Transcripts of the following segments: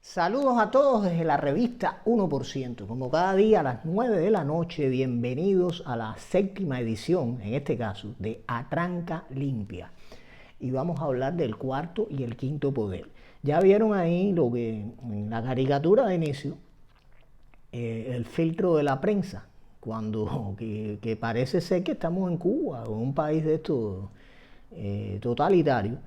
Saludos a todos desde la revista 1%. Como cada día a las 9 de la noche, bienvenidos a la séptima edición, en este caso, de Atranca Limpia. Y vamos a hablar del cuarto y el quinto poder. Ya vieron ahí lo que en la caricatura de inicio, el filtro de la prensa, cuando que parece ser que estamos en Cuba o en un país de estos totalitario.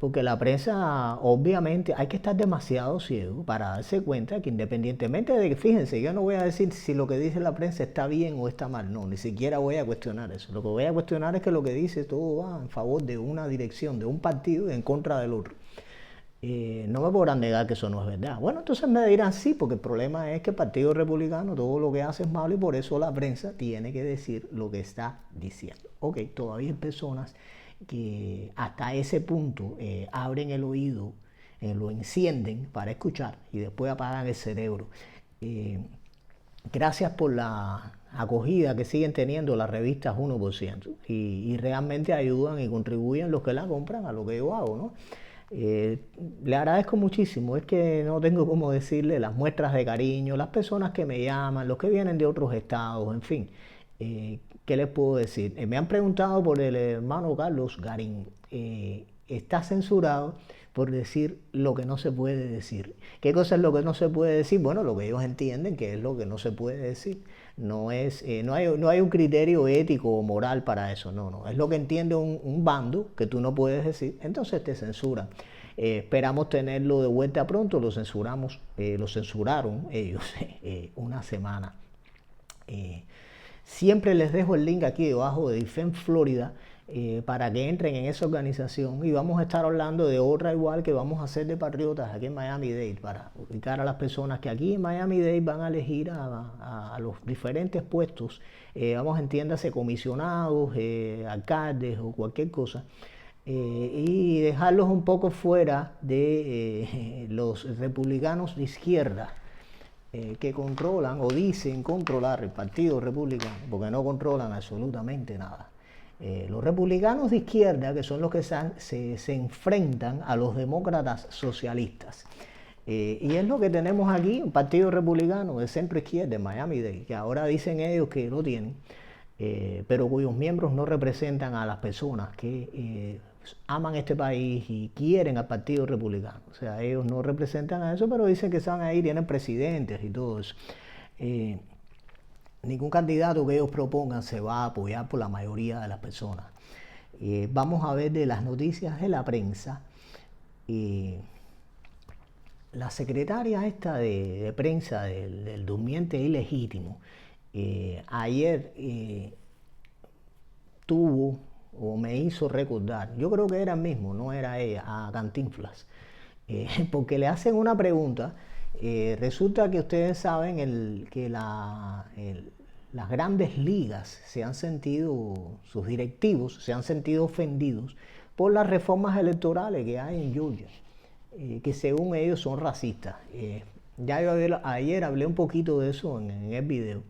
Porque la prensa, obviamente, hay que estar demasiado ciego para darse cuenta que independientemente de que, fíjense, yo no voy a decir si lo que dice la prensa está bien o está mal, no, ni siquiera voy a cuestionar eso. Lo que voy a cuestionar es que lo que dice todo va en favor de una dirección, de un partido y en contra del otro. No me podrán negar que eso no es verdad. Bueno, entonces me dirán sí, porque el problema es que el Partido Republicano todo lo que hace es malo y por eso la prensa tiene que decir lo que está diciendo. Ok, todavía hay personas que hasta ese punto abren el oído, lo encienden para escuchar y después apagan el cerebro. Eh, Gracias por la acogida que siguen teniendo las revistas 1% y realmente ayudan y contribuyen los que la compran a lo que yo hago, ¿no? Le agradezco muchísimo, es que no tengo cómo decirle las muestras de cariño, las personas que me llaman, los que vienen de otros estados, en fin. ¿Qué les puedo decir? Me han preguntado por el hermano Carlos Garín. Está censurado por decir lo que no se puede decir. ¿Qué cosa es lo que no se puede decir? Bueno, lo que ellos entienden que es lo que no se puede decir. No hay un criterio ético o moral para eso, no. Es lo que entiende un bando que tú no puedes decir, entonces te censuran. Esperamos tenerlo de vuelta pronto, lo censuraron ellos una semana. Siempre les dejo el link aquí debajo de Defense Florida para que entren en esa organización y vamos a estar hablando de otra igual que vamos a hacer de patriotas aquí en Miami-Dade para ubicar a las personas que aquí en Miami-Dade van a elegir a los diferentes puestos, vamos, entiéndase, comisionados, alcaldes o cualquier cosa. Y dejarlos un poco fuera de los republicanos de izquierda, que controlan o dicen controlar el Partido Republicano, porque no controlan absolutamente nada. Los republicanos de izquierda, que son los que se enfrentan a los demócratas socialistas. Y es lo que tenemos aquí, un partido republicano de centro izquierda en Miami-Dade, que ahora dicen ellos que lo tienen, pero cuyos miembros no representan a las personas que aman este país y quieren al Partido Republicano. O sea, ellos no representan a eso, pero dicen que están ahí, tienen presidentes y todo eso. Ningún candidato que ellos propongan se va a apoyar por la mayoría de las personas. Vamos a ver de las noticias de la prensa. La secretaria esta de prensa del durmiente ilegítimo, ayer tuvo o me hizo recordar, yo creo que era el mismo, no era ella, a Cantinflas, porque le hacen una pregunta. Resulta que ustedes saben que las grandes ligas se han sentido, sus directivos se han sentido ofendidos por las reformas electorales que hay en Georgia, que según ellos son racistas. Ya yo ayer hablé un poquito de eso en el video.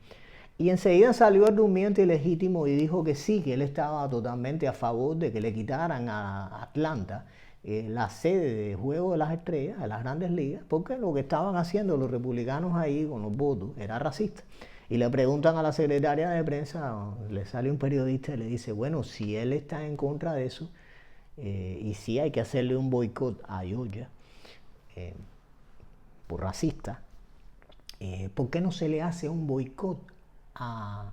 Y enseguida salió el durmiente ilegítimo y dijo que sí, que él estaba totalmente a favor de que le quitaran a Atlanta la sede de Juego de las Estrellas, de las Grandes Ligas, porque lo que estaban haciendo los republicanos ahí con los votos era racista. Y le preguntan a la secretaria de prensa, le sale un periodista y le dice, bueno, si él está en contra de eso, y si hay que hacerle un boicot a Georgia por racista, ¿por qué no se le hace un boicot a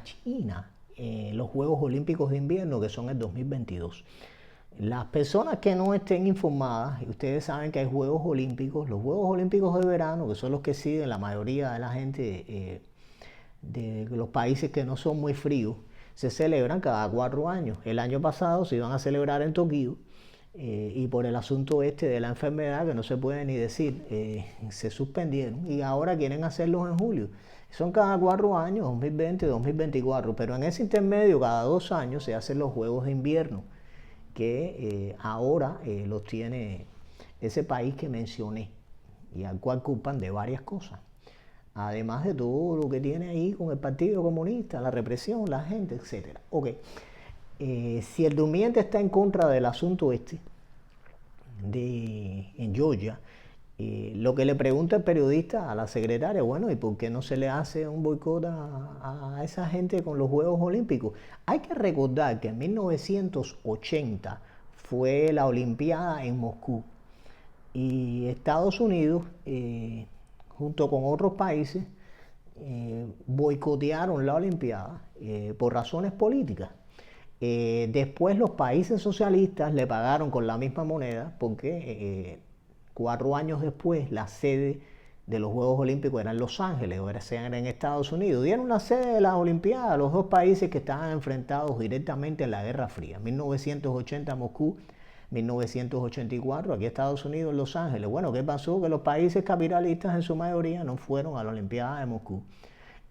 China los Juegos Olímpicos de Invierno, que son el 2022? Las personas que no estén informadas, y ustedes saben que hay Juegos Olímpicos, los Juegos Olímpicos de verano, que son los que siguen la mayoría de la gente de los países que no son muy fríos, se celebran cada 4 años. El año pasado se iban a celebrar en Tokio, y por el asunto este de la enfermedad, que no se puede ni decir, se suspendieron y ahora quieren hacerlos en julio. Son cada 4 años, 2020, 2024, pero en ese intermedio cada 2 años se hacen los Juegos de Invierno, que ahora los tiene ese país que mencioné y al cual culpan de varias cosas. Además de todo lo que tiene ahí con el Partido Comunista, la represión, la gente, etc. Ok, si el durmiente está en contra del asunto este, en Georgia, lo que le pregunta el periodista a la secretaria, bueno, ¿y por qué no se le hace un boicot a esa gente con los Juegos Olímpicos? Hay que recordar que en 1980 fue la Olimpiada en Moscú y Estados Unidos, junto con otros países, boicotearon la Olimpiada por razones políticas. Después los países socialistas le pagaron con la misma moneda porque 4 años después la sede de los Juegos Olímpicos era en Los Ángeles, o era en Estados Unidos. Dieron la sede de las Olimpiadas a los dos países que estaban enfrentados directamente en la Guerra Fría. 1980 Moscú, 1984 aquí Estados Unidos, Los Ángeles. Bueno, ¿qué pasó? Que los países capitalistas en su mayoría no fueron a la Olimpiada de Moscú.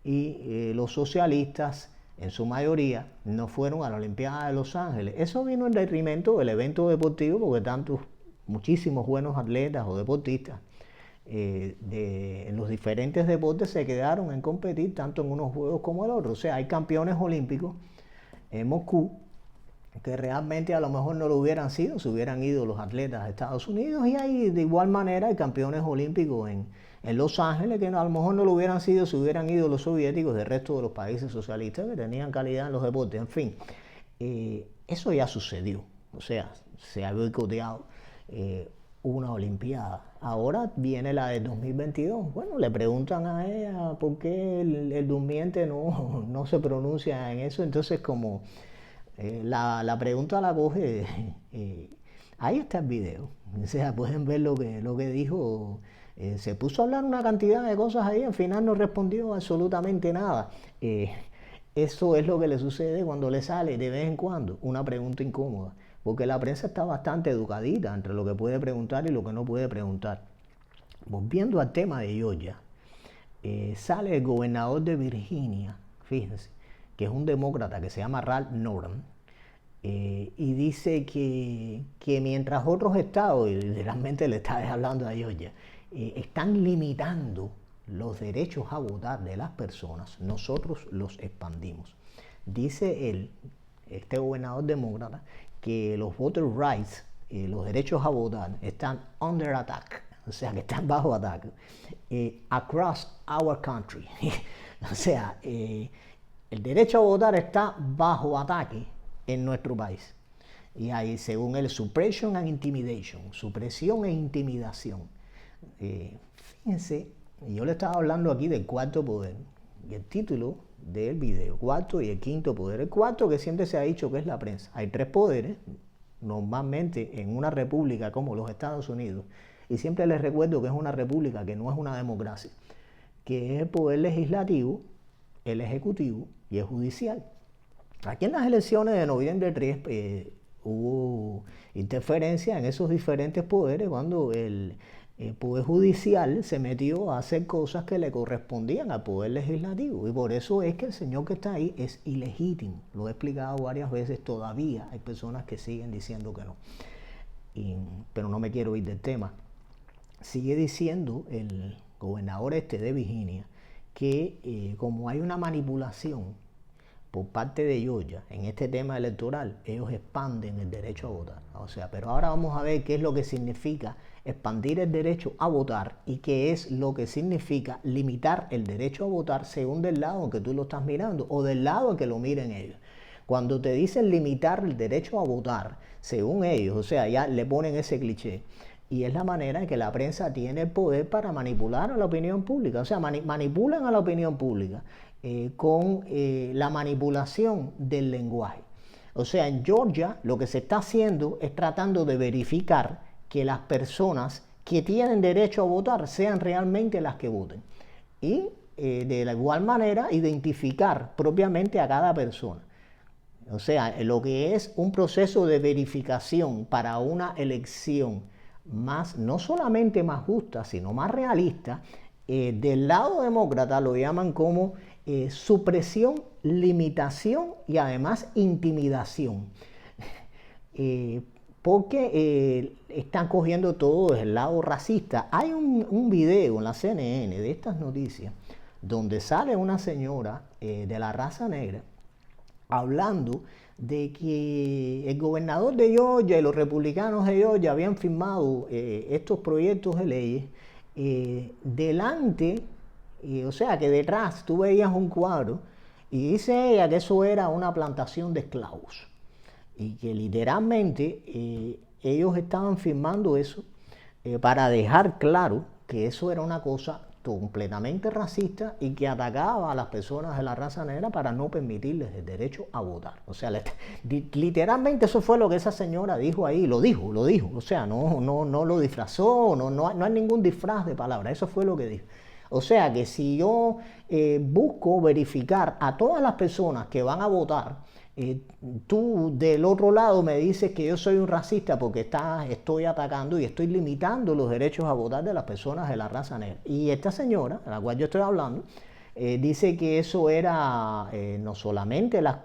Y los socialistas en su mayoría no fueron a la Olimpiada de Los Ángeles. Eso vino en detrimento del evento deportivo porque muchísimos buenos atletas o deportistas en los diferentes deportes se quedaron en competir tanto en unos juegos como en otros. O sea, hay campeones olímpicos en Moscú que realmente a lo mejor no lo hubieran sido si hubieran ido los atletas a Estados Unidos, y hay de igual manera hay campeones olímpicos en Los Ángeles que a lo mejor no lo hubieran sido si hubieran ido los soviéticos del resto de los países socialistas que tenían calidad en los deportes. En fin, eso ya sucedió, o sea, se ha boicoteado una Olimpiada. Ahora viene la de 2022. Bueno, le preguntan a ella por qué el durmiente no se pronuncia en eso. Entonces, como la pregunta la coge, ahí está el video. O sea, pueden ver lo que dijo. Se puso a hablar una cantidad de cosas ahí, al final no respondió absolutamente nada. Eso es lo que le sucede cuando le sale de vez en cuando una pregunta incómoda, porque la prensa está bastante educadita entre lo que puede preguntar y lo que no puede preguntar. Volviendo al tema de Georgia, sale el gobernador de Virginia, fíjense, que es un demócrata que se llama Ralph Northam, y dice que mientras otros estados, y literalmente le está hablando a Georgia, están limitando los derechos a votar de las personas, nosotros los expandimos. Dice él, este gobernador demócrata, que los voter rights, los derechos a votar, están under attack, o sea, que están bajo ataque, across our country. O sea, el derecho a votar está bajo ataque en nuestro país. Y hay, según él, suppression and intimidation, supresión e intimidación. Fíjense, yo le estaba hablando aquí del cuarto poder, y el título del video, cuarto y el quinto poder. El cuarto, que siempre se ha dicho que es la prensa. Hay 3 poderes, normalmente en una república como los Estados Unidos, y siempre les recuerdo que es una república, que no es una democracia, que es el poder legislativo, el ejecutivo y el judicial. Aquí en las elecciones de noviembre 3 hubo interferencia en esos diferentes poderes cuando el Poder Judicial se metió a hacer cosas que le correspondían al Poder Legislativo, y por eso es que el señor que está ahí es ilegítimo. Lo he explicado varias veces, todavía hay personas que siguen diciendo que no. Pero no me quiero ir del tema. Sigue diciendo el gobernador de Virginia que como hay una manipulación por parte de Georgia en este tema electoral, ellos expanden el derecho a votar. O sea, pero ahora vamos a ver qué es lo que significa expandir el derecho a votar y qué es lo que significa limitar el derecho a votar según del lado en que tú lo estás mirando o del lado en que lo miren ellos. Cuando te dicen limitar el derecho a votar, según ellos, o sea, ya le ponen ese cliché, y es la manera en que la prensa tiene el poder para manipular a la opinión pública. O sea, manipulan a la opinión pública con la manipulación del lenguaje. O sea, en Georgia lo que se está haciendo es tratando de verificar que las personas que tienen derecho a votar sean realmente las que voten. Y de la igual manera identificar propiamente a cada persona. O sea, lo que es un proceso de verificación para una elección más, no solamente más justa, sino más realista, del lado demócrata lo llaman como supresión, limitación y además intimidación. Porque están cogiendo todo desde el lado racista. Hay un video en la CNN de estas noticias donde sale una señora de la raza negra hablando de que el gobernador de Georgia y los republicanos de Georgia habían firmado estos proyectos de leyes delante, o sea que detrás tú veías un cuadro y dice ella que eso era una plantación de esclavos y que literalmente ellos estaban firmando eso para dejar claro que eso era una cosa completamente racista y que atacaba a las personas de la raza negra para no permitirles el derecho a votar. O sea, literalmente eso fue lo que esa señora dijo ahí, lo dijo. O sea, no lo disfrazó, no hay ningún disfraz de palabra, eso fue lo que dijo. O sea que si yo busco verificar a todas las personas que van a votar, tú del otro lado me dices que yo soy un racista porque estoy atacando y estoy limitando los derechos a votar de las personas de la raza negra. Y esta señora, de la cual yo estoy hablando, dice que eso era no solamente las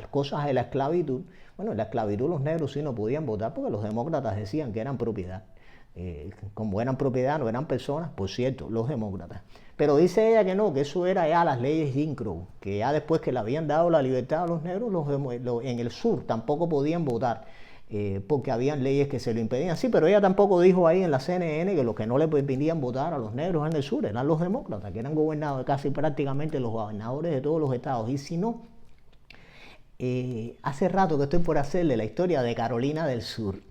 cosas de la esclavitud. Bueno, en la esclavitud los negros sí no podían votar porque los demócratas decían que eran propiedad. Como eran propiedad, no eran personas, por cierto, los demócratas. Pero dice ella que no, que eso era ya las leyes Jim Crow, que ya después que le habían dado la libertad a los negros, en el sur tampoco podían votar, porque habían leyes que se lo impedían. Sí, pero ella tampoco dijo ahí en la CNN que los que no le permitían votar a los negros en el sur eran los demócratas, que eran gobernados casi prácticamente los gobernadores de todos los estados. Y si no, hace rato que estoy por hacerle la historia de Carolina del Sur.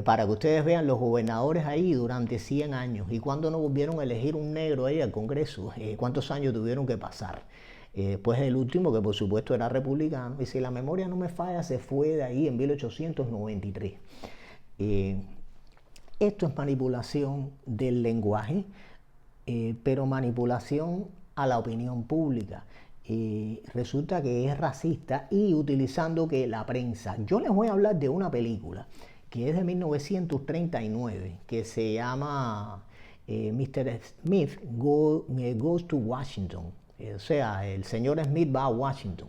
Para que ustedes vean los gobernadores ahí durante 100 años y cuando no volvieron a elegir un negro ahí al Congreso, cuántos años tuvieron que pasar. Después el último, que por supuesto era republicano, y si la memoria no me falla, se fue de ahí en 1893. Esto es manipulación del lenguaje, pero manipulación a la opinión pública. Resulta que es racista y utilizando que la prensa. Yo les voy a hablar de una película que es de 1939, que se llama Mr. Smith Goes to Washington. O sea, el señor Smith va a Washington,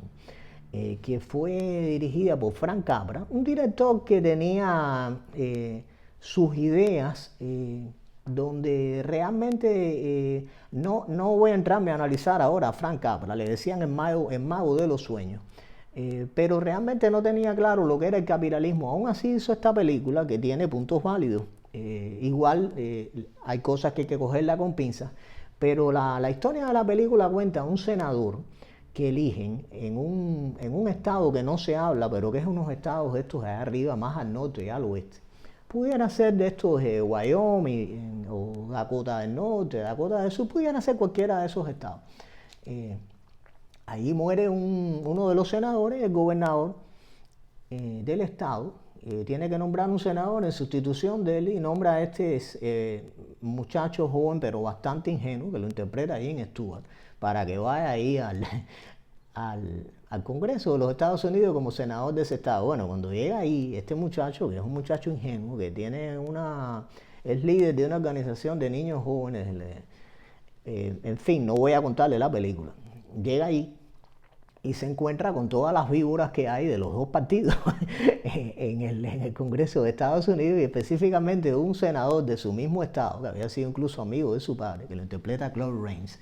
que fue dirigida por Frank Capra, un director que tenía sus ideas donde realmente no voy a entrarme a analizar ahora a Frank Capra, le decían el mago de los sueños. Pero realmente no tenía claro lo que era el capitalismo. Aún así hizo esta película que tiene puntos válidos. Igual hay cosas que hay que cogerla con pinzas, pero la historia de la película cuenta un senador que eligen en un estado que no se habla, pero que es unos estados estos de allá arriba, más al norte y al oeste. Pudiera ser de estos Wyoming o Dakota del Norte, Dakota del Sur, pudiera ser cualquiera de esos estados. Ahí muere uno de los senadores, el gobernador del estado, tiene que nombrar un senador en sustitución de él y nombra a este muchacho joven pero bastante ingenuo, que lo interpreta ahí en Stewart, para que vaya ahí al Congreso de los Estados Unidos como senador de ese estado. Bueno, cuando llega ahí, este muchacho, que es un muchacho ingenuo, que es líder de una organización de niños jóvenes, en fin, no voy a contarle la película. Llega ahí y se encuentra con todas las víboras que hay de los dos partidos en el Congreso de Estados Unidos y específicamente un senador de su mismo estado, que había sido incluso amigo de su padre, que lo interpreta Claude Rains,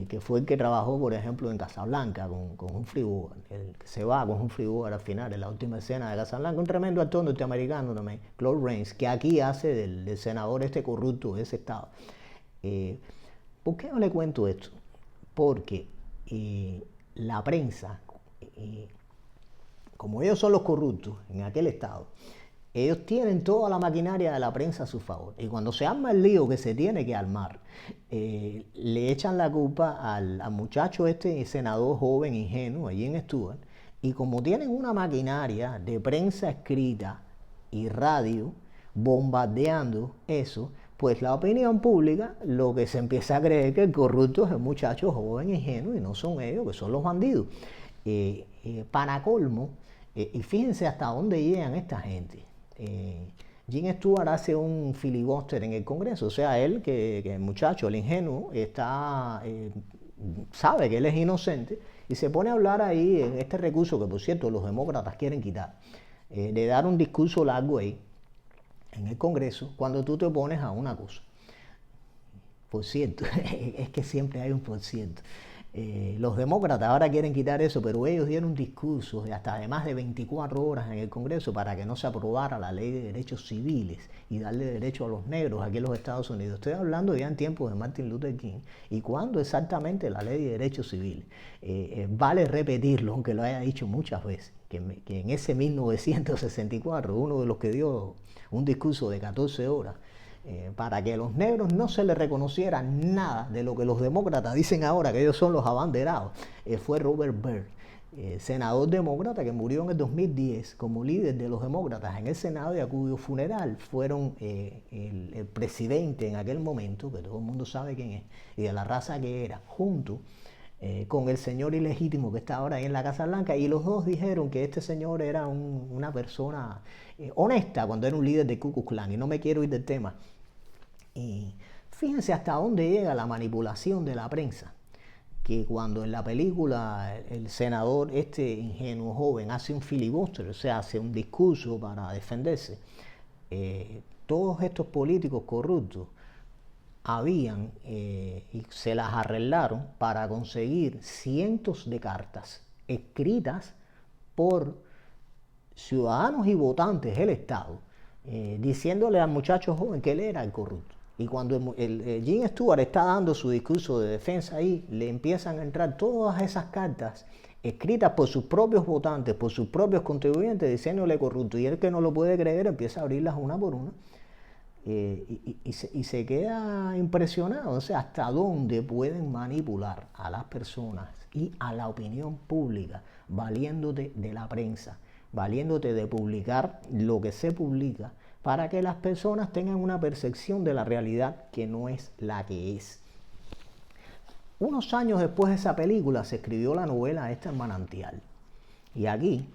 que fue el que trabajó, por ejemplo, en Casablanca con Humphrey Bogart, el que se va con Humphrey Bogart al final, en la última escena de Casablanca, un tremendo actor norteamericano también, Claude Rains, que aquí hace del senador este corrupto de ese estado. ¿Por qué no le cuento esto? Porque la prensa, como ellos son los corruptos en aquel estado, ellos tienen toda la maquinaria de la prensa a su favor. Y cuando se arma el lío que se tiene que armar, le echan la culpa al muchacho este senador joven, ingenuo, allí en Stewart. Y como tienen una maquinaria de prensa escrita y radio bombardeando eso, pues la opinión pública lo que se empieza a creer que el corrupto es el muchacho joven ingenuo y no son ellos, que son los bandidos. Para colmo, y fíjense hasta dónde llegan esta gente. Jim Stewart hace un filibuster en el Congreso, o sea, él, que el muchacho, el ingenuo, sabe que él es inocente y se pone a hablar ahí en este recurso que, por cierto, los demócratas quieren quitar, de dar un discurso largo ahí en el Congreso cuando tú te opones a una cosa. Por cierto, es que siempre hay un por ciento. Los demócratas ahora quieren quitar eso, pero ellos dieron un discurso de hasta de más de 24 horas en el Congreso para que no se aprobara la ley de derechos civiles y darle derecho a los negros aquí en los Estados Unidos. Estoy hablando ya en tiempos de Martin Luther King. ¿Y cuándo exactamente la ley de derechos civiles? Vale repetirlo, aunque lo haya dicho muchas veces, que en ese 1964, uno de los que dio un discurso de 14 horas, para que a los negros no se les reconociera nada de lo que los demócratas dicen ahora, que ellos son los abanderados, fue Robert Byrd, senador demócrata que murió en el 2010 como líder de los demócratas en el Senado y a cuyo funeral fueron el presidente en aquel momento, que todo el mundo sabe quién es, y de la raza que era, junto con el señor ilegítimo que está ahora ahí en la Casa Blanca, y los dos dijeron que este señor era una persona honesta cuando era un líder de Ku Klux Klan, y no me quiero ir del tema. Y fíjense hasta dónde llega la manipulación de la prensa, que cuando en la película el senador este ingenuo joven hace un filibuster, o sea, hace un discurso para defenderse, todos estos políticos corruptos habían y se las arreglaron para conseguir cientos de cartas escritas por ciudadanos y votantes del Estado, diciéndole al muchacho joven que él era el corrupto. Y cuando Jim Stewart está dando su discurso de defensa ahí, le empiezan a entrar todas esas cartas escritas por sus propios votantes, por sus propios contribuyentes, diciéndole corrupto. Y él, que no lo puede creer, empieza a abrirlas una por una. Y se queda impresionado, o sea, hasta dónde pueden manipular a las personas y a la opinión pública, valiéndote de la prensa, valiéndote de publicar lo que se publica, para que las personas tengan una percepción de la realidad que no es la que es. Unos años después de esa película se escribió la novela esta en Manantial. Y aquí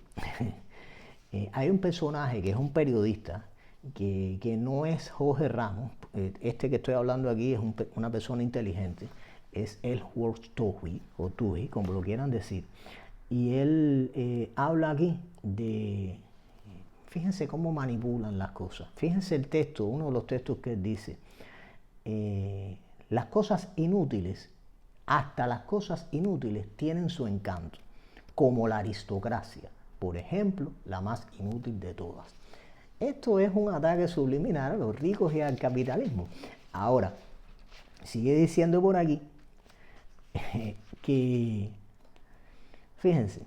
hay un personaje que es un periodista, que no es Jorge Ramos. Este que estoy hablando aquí es una persona inteligente, es Ellsworth Toohey, o Toohey, como lo quieran decir. Y él habla aquí de... Fíjense cómo manipulan las cosas. Fíjense el texto, uno de los textos que él dice. Las cosas inútiles, hasta las cosas inútiles tienen su encanto, como la aristocracia, por ejemplo, la más inútil de todas. Esto es un ataque subliminal a los ricos y al capitalismo. Ahora, sigue diciendo por aquí que, fíjense,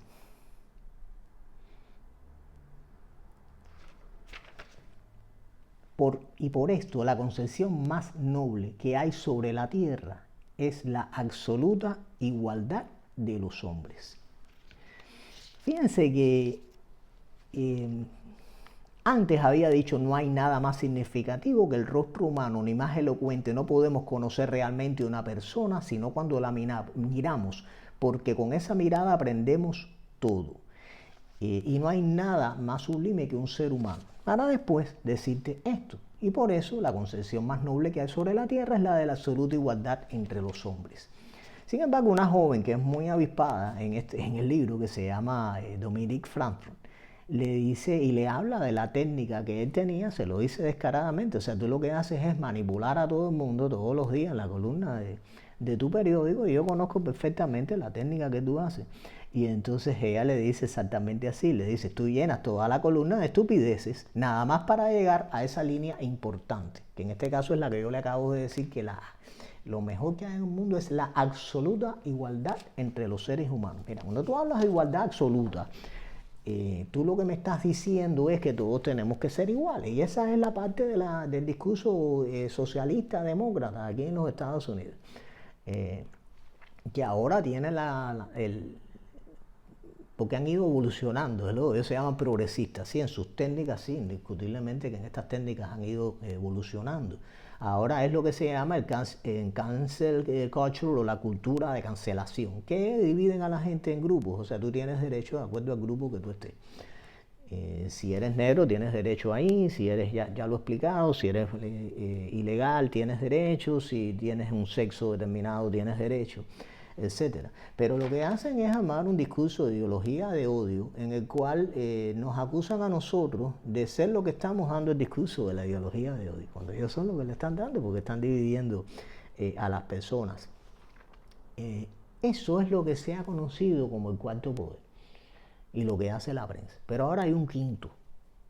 y por esto la concepción más noble que hay sobre la tierra es la absoluta igualdad de los hombres. Fíjense que antes había dicho: no hay nada más significativo que el rostro humano, ni más elocuente. No podemos conocer realmente una persona sino cuando la miramos, porque con esa mirada aprendemos todo. Y no hay nada más sublime que un ser humano. Para después decirte esto. Y por eso la concepción más noble que hay sobre la tierra es la de la absoluta igualdad entre los hombres. Sin embargo, una joven que es muy avispada en el libro, que se llama Dominique Frankfurt, le dice y le habla de la técnica que él tenía, se lo dice descaradamente. O sea, tú lo que haces es manipular a todo el mundo todos los días en la columna de tu periódico, y yo conozco perfectamente la técnica que tú haces. Y entonces ella le dice exactamente así, le dice: tú llenas toda la columna de estupideces, nada más para llegar a esa línea importante, que en este caso es la que yo le acabo de decir, que lo mejor que hay en el mundo es la absoluta igualdad entre los seres humanos. Mira, cuando tú hablas de igualdad absoluta, tú lo que me estás diciendo es que todos tenemos que ser iguales, y esa es la parte del discurso socialista demócrata aquí en los Estados Unidos, que ahora tiene porque han ido evolucionando, ellos se llaman progresistas, sí, en sus técnicas, sí, indiscutiblemente que en estas técnicas han ido evolucionando. Ahora es lo que se llama el cancel culture, o la cultura de cancelación, que dividen a la gente en grupos. O sea, tú tienes derecho de acuerdo al grupo que tú estés. Si eres negro, tienes derecho ahí. Si eres, ya lo he explicado, si eres ilegal, tienes derecho. Si tienes un sexo determinado, tienes derecho, etcétera. Pero lo que hacen es armar un discurso de ideología de odio, en el cual nos acusan a nosotros de ser lo que estamos dando el discurso de la ideología de odio, cuando ellos son los que le están dando, porque están dividiendo a las personas. Eso es lo que se ha conocido como el cuarto poder y lo que hace la prensa. Pero ahora hay un quinto,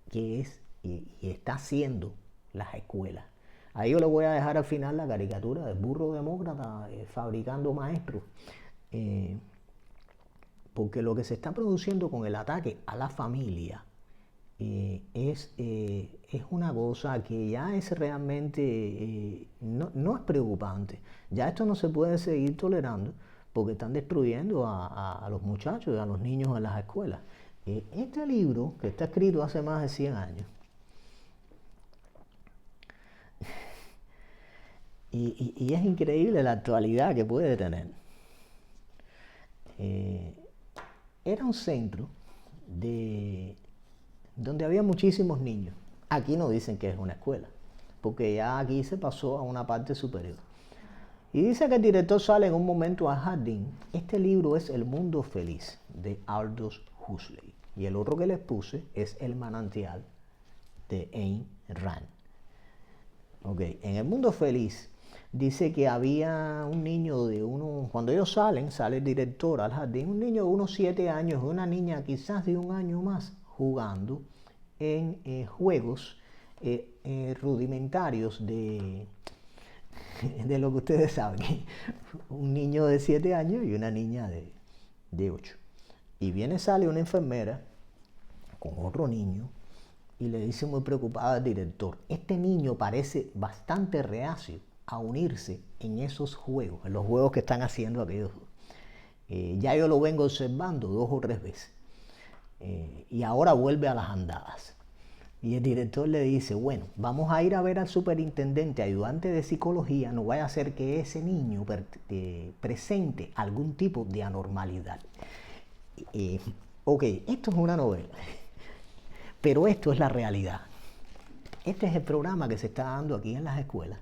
que es y está haciendo las escuelas. Ahí yo le voy a dejar al final la caricatura del burro demócrata fabricando maestros. Porque lo que se está produciendo con el ataque a la familia es una cosa que ya es realmente, no es preocupante. Ya esto no se puede seguir tolerando porque están destruyendo a los muchachos y a los niños en las escuelas. Este libro, que está escrito hace más de 100 años, y es increíble la actualidad que puede tener. Era un centro donde había muchísimos niños. Aquí no dicen que es una escuela, porque ya aquí se pasó a una parte superior. Y dice que el director sale en un momento al jardín. Este libro es El Mundo Feliz, de Aldous Huxley. Y el otro que les puse es El Manantial, de Ayn Rand. Okay. En El Mundo Feliz dice que había un niño cuando ellos sale el director al jardín, un niño de unos 7 años y una niña quizás de 1 año más jugando en juegos rudimentarios de lo que ustedes saben, un niño de 7 años y una niña de 8. Y sale una enfermera con otro niño y le dice muy preocupada al director, este niño parece bastante reacio a unirse en esos juegos, en los juegos que están haciendo aquellos dos. Ya yo lo vengo observando 2 o 3 veces. Y ahora vuelve a las andadas. Y el director le dice, bueno, vamos a ir a ver al superintendente, ayudante de psicología, no vaya a ser que ese niño presente algún tipo de anormalidad. Ok, esto es una novela, pero esto es la realidad. Este es el programa que se está dando aquí en las escuelas,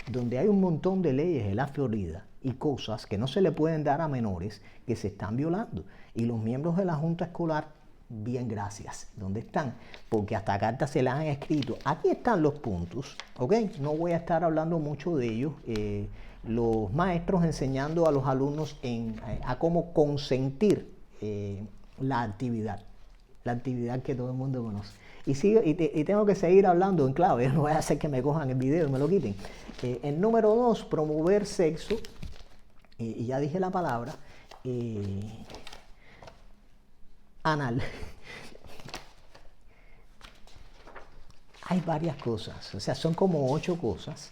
donde hay un montón de leyes en la Florida y cosas que no se le pueden dar a menores que se están violando. Y los miembros de la Junta Escolar, bien, gracias. ¿Dónde están? Porque hasta cartas se las han escrito. Aquí están los puntos, ¿ok? No voy a estar hablando mucho de ellos. Los maestros enseñando a los alumnos a cómo consentir la actividad que todo el mundo conoce. Y tengo que seguir hablando en clave, no voy a hacer que me cojan el video y me lo quiten. El número 2, promover sexo, y ya dije la palabra, anal. Hay varias cosas, o sea, son como 8 cosas.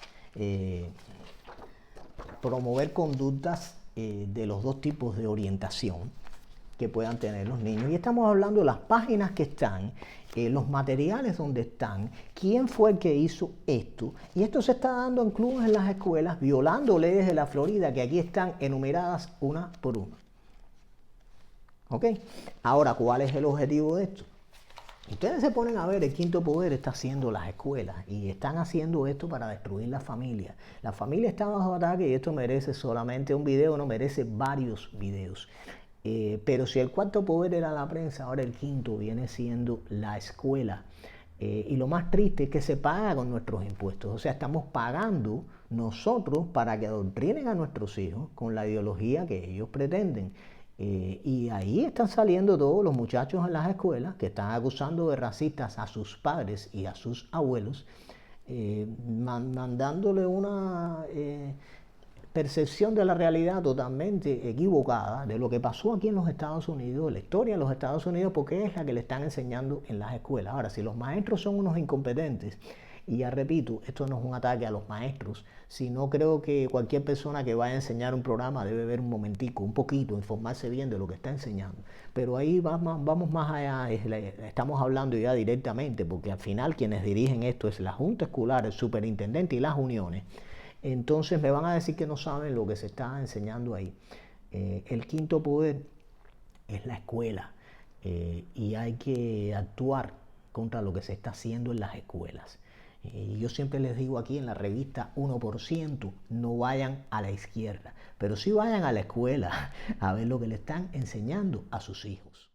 Promover conductas de los 2 tipos de orientación que puedan tener los niños. Y estamos hablando de las páginas que están, los materiales donde están, quién fue el que hizo esto. Y esto se está dando incluso en las escuelas, violando leyes de la Florida que aquí están enumeradas una por una. ¿Ok? Ahora, ¿cuál es el objetivo de esto? Ustedes se ponen a ver, el quinto poder está haciendo las escuelas y están haciendo esto para destruir la familia. La familia está bajo ataque y esto merece solamente un video, no merece varios videos. Pero si el cuarto poder era la prensa, ahora el quinto viene siendo la escuela. Y lo más triste es que se paga con nuestros impuestos. O sea, estamos pagando nosotros para que adoctrinen a nuestros hijos con la ideología que ellos pretenden. Y ahí están saliendo todos los muchachos en las escuelas que están acusando de racistas a sus padres y a sus abuelos, mandándole una percepción de la realidad totalmente equivocada de lo que pasó aquí en los Estados Unidos, la historia de los Estados Unidos, porque es la que le están enseñando en las escuelas. Ahora, si los maestros son unos incompetentes, y ya repito, esto no es un ataque a los maestros, sino creo que cualquier persona que vaya a enseñar un programa debe ver un momentico, un poquito, informarse bien de lo que está enseñando. Pero ahí vamos más allá, estamos hablando ya directamente, porque al final quienes dirigen esto es la Junta Escolar, el superintendente y las uniones. Entonces me van a decir que no saben lo que se está enseñando ahí. El quinto poder es la escuela y hay que actuar contra lo que se está haciendo en las escuelas. Y yo siempre les digo aquí en la revista 1%, no vayan a la izquierda, pero sí vayan a la escuela a ver lo que le están enseñando a sus hijos.